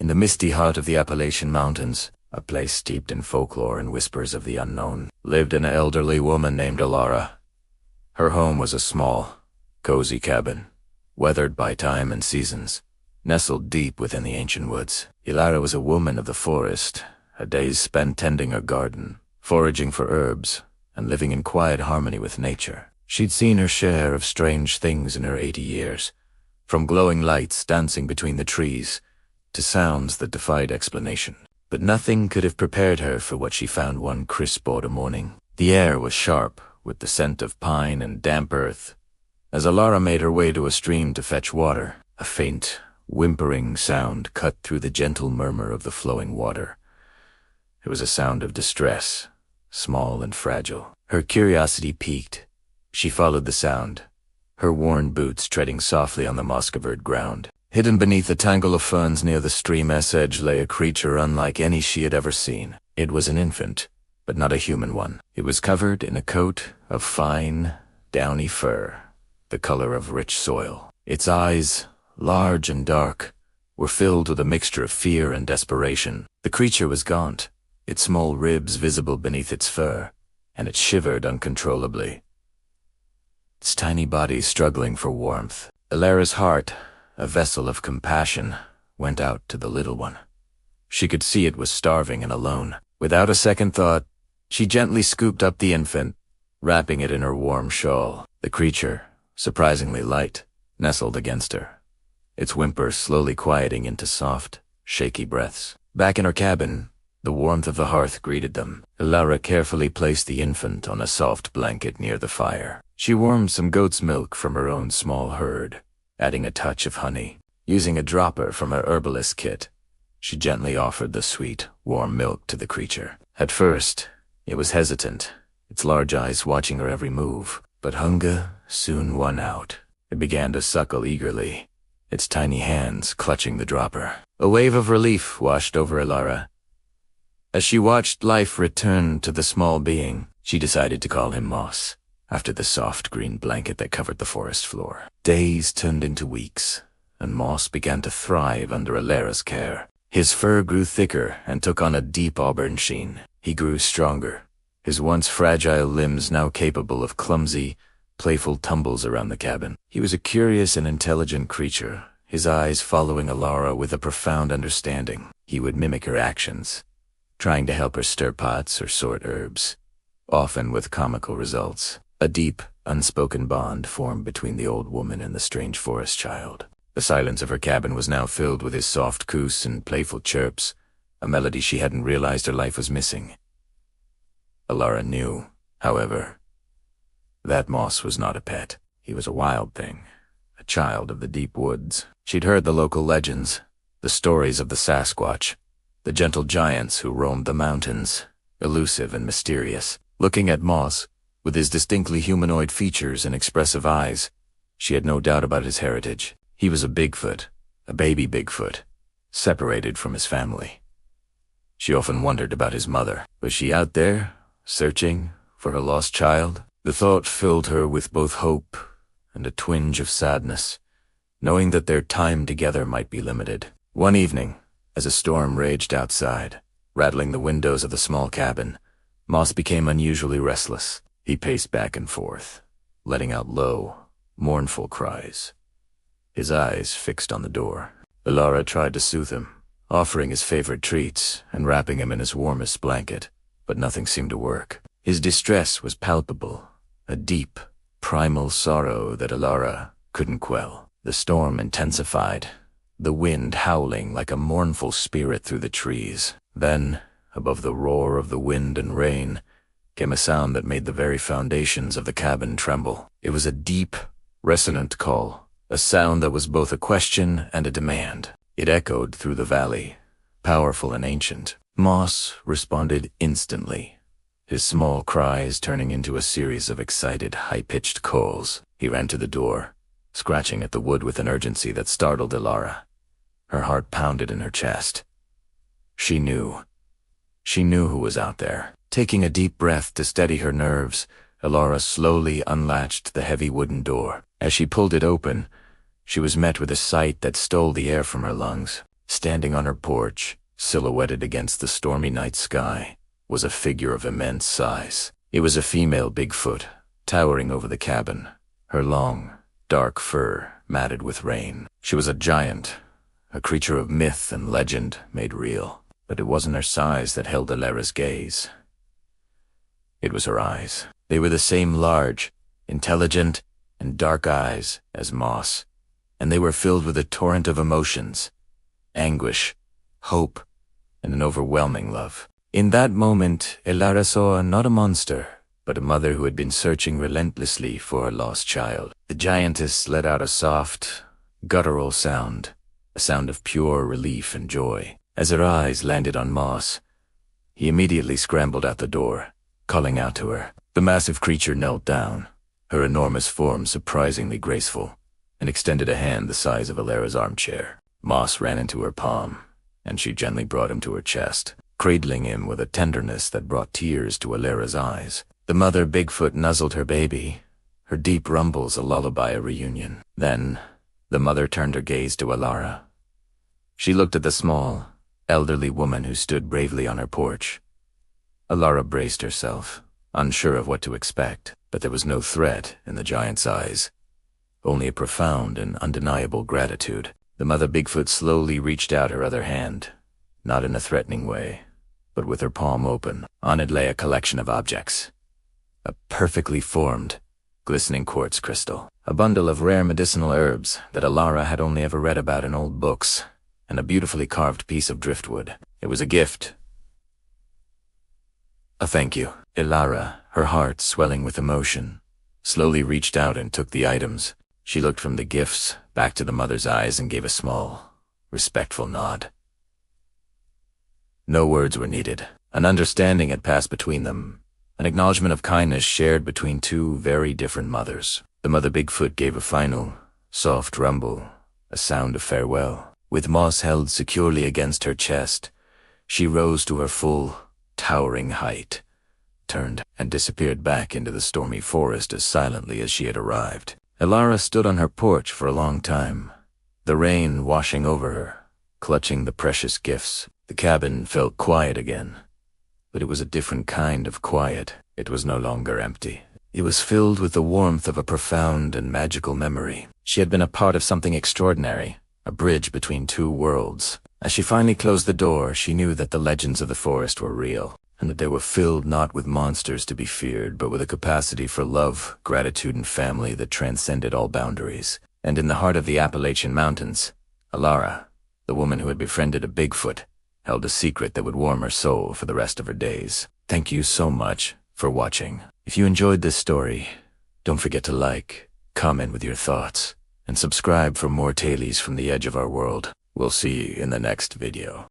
In the misty heart of the Appalachian Mountains, a place steeped in folklore and whispers of the unknown, lived an elderly woman named Alara. Her home was a small, cozy cabin, weathered by time and seasons, nestled deep within the ancient woods. Alara was a woman of the forest, her days spent tending her garden, foraging for herbs, and living in quiet harmony with nature. She'd seen her share of strange things in her 80 years, from glowing lights dancing between the trees to sounds that defied explanation. But nothing could have prepared her for what she found one crisp autumn morning. The air was sharp, with the scent of pine and damp earth. As Alara made her way to a stream to fetch water, a faint, whimpering sound cut through the gentle murmur of the flowing water. It was a sound of distress, small and fragile. Her curiosity piqued. She followed the sound, her worn boots treading softly on the moss-covered ground. Hidden beneath a tangle of ferns near the stream's edge lay a creature unlike any she had ever seen. It was an infant, but not a human one. It was covered in a coat of fine, downy fur, the color of rich soil. Its eyes, large and dark, were filled with a mixture of fear and desperation. The creature was gaunt, its small ribs visible beneath its fur, and it shivered uncontrollably, its tiny body struggling for warmth. Alara's heart, a vessel of compassion, went out to the little one. She could see it was starving and alone. Without a second thought, she gently scooped up the infant, wrapping it in her warm shawl. The creature, surprisingly light, nestled against her, its whimpers slowly quieting into soft, shaky breaths. Back in her cabin, the warmth of the hearth greeted them. Alara carefully placed the infant on a soft blanket near the fire. She warmed some goat's milk from her own small herd, adding a touch of honey. Using a dropper from her herbalist kit, she gently offered the sweet, warm milk to the creature. At first, it was hesitant, its large eyes watching her every move, but hunger soon won out. It began to suckle eagerly, its tiny hands clutching the dropper. A wave of relief washed over Alara. As she watched life return to the small being, she decided to call him Moss, after the soft green blanket that covered the forest floor. Days turned into weeks, and Moss began to thrive under Alara's care. His fur grew thicker and took on a deep auburn sheen. He grew stronger, his once fragile limbs now capable of clumsy, playful tumbles around the cabin. He was a curious and intelligent creature, his eyes following Alara with a profound understanding. He would mimic her actions, trying to help her stir pots or sort herbs, often with comical results. A deep, unspoken bond formed between the old woman and the strange forest child. The silence of her cabin was now filled with his soft coos and playful chirps, a melody she hadn't realized her life was missing. Alara knew, however, that Moss was not a pet. He was a wild thing, a child of the deep woods. She'd heard the local legends, the stories of the Sasquatch, the gentle giants who roamed the mountains, elusive and mysterious. Looking at Moss, with his distinctly humanoid features and expressive eyes, she had no doubt about his heritage. He was a Bigfoot, a baby Bigfoot, separated from his family. She often wondered about his mother. Was she out there, searching for her lost child? The thought filled her with both hope and a twinge of sadness, knowing that their time together might be limited. One evening, as a storm raged outside, rattling the windows of the small cabin, Moss became unusually restless. He paced back and forth, letting out low, mournful cries, his eyes fixed on the door. Alara tried to soothe him, offering his favorite treats and wrapping him in his warmest blanket, but nothing seemed to work. His distress was palpable, a deep, primal sorrow that Alara couldn't quell. The storm intensified, the wind howling like a mournful spirit through the trees. Then, above the roar of the wind and rain, came a sound that made the very foundations of the cabin tremble. It was a deep, resonant call, a sound that was both a question and a demand. It echoed through the valley, powerful and ancient. Moss responded instantly, his small cries turning into a series of excited, high-pitched calls. He ran to the door, scratching at the wood with an urgency that startled Alara. Her heart pounded in her chest. She knew who was out there. Taking a deep breath to steady her nerves, Alara slowly unlatched the heavy wooden door. As she pulled it open, she was met with a sight that stole the air from her lungs. Standing on her porch, silhouetted against the stormy night sky, was a figure of immense size. It was a female Bigfoot, towering over the cabin, her long, dark fur matted with rain. She was a giant, a creature of myth and legend made real. But it wasn't her size that held Alara's gaze. It was her eyes. They were the same large, intelligent, and dark eyes as Moss, and they were filled with a torrent of emotions, anguish, hope, and an overwhelming love. In that moment, Alara saw not a monster, but a mother who had been searching relentlessly for her lost child. The giantess let out a soft, guttural sound, a sound of pure relief and joy. As her eyes landed on Moss, he immediately scrambled out the door, calling out to her. The massive creature knelt down, her enormous form surprisingly graceful, and extended a hand the size of Alara's armchair. Moss ran into her palm, and she gently brought him to her chest, cradling him with a tenderness that brought tears to Alara's eyes. The mother Bigfoot nuzzled her baby, her deep rumbles a lullaby of reunion. Then, the mother turned her gaze to Alara. She looked at the small, elderly woman who stood bravely on her porch. Alara braced herself, unsure of what to expect, but there was no threat in the giant's eyes, only a profound and undeniable gratitude. The mother Bigfoot slowly reached out her other hand, not in a threatening way, but with her palm open. On it lay a collection of objects. A perfectly formed, glistening quartz crystal, a bundle of rare medicinal herbs that Alara had only ever read about in old books, and a beautifully carved piece of driftwood. It was a gift. A thank you. Alara, her heart swelling with emotion, slowly reached out and took the items. She looked from the gifts back to the mother's eyes and gave a small, respectful nod. No words were needed. An understanding had passed between them, an acknowledgement of kindness shared between two very different mothers. The mother Bigfoot gave a final, soft rumble, a sound of farewell. With Moss held securely against her chest, she rose to her full, towering height, turned, and disappeared back into the stormy forest as silently as she had arrived. Alara stood on her porch for a long time, the rain washing over her, clutching the precious gifts. The cabin felt quiet again, but it was a different kind of quiet. It was no longer empty. It was filled with the warmth of a profound and magical memory. She had been a part of something extraordinary, a bridge between two worlds. As she finally closed the door, she knew that the legends of the forest were real, and that they were filled not with monsters to be feared, but with a capacity for love, gratitude, and family that transcended all boundaries. And in the heart of the Appalachian Mountains, Alara, the woman who had befriended a Bigfoot, held a secret that would warm her soul for the rest of her days. Thank you so much for watching. If you enjoyed this story, don't forget to like, comment with your thoughts, and subscribe for more tales from the edge of our world. We'll see you in the next video.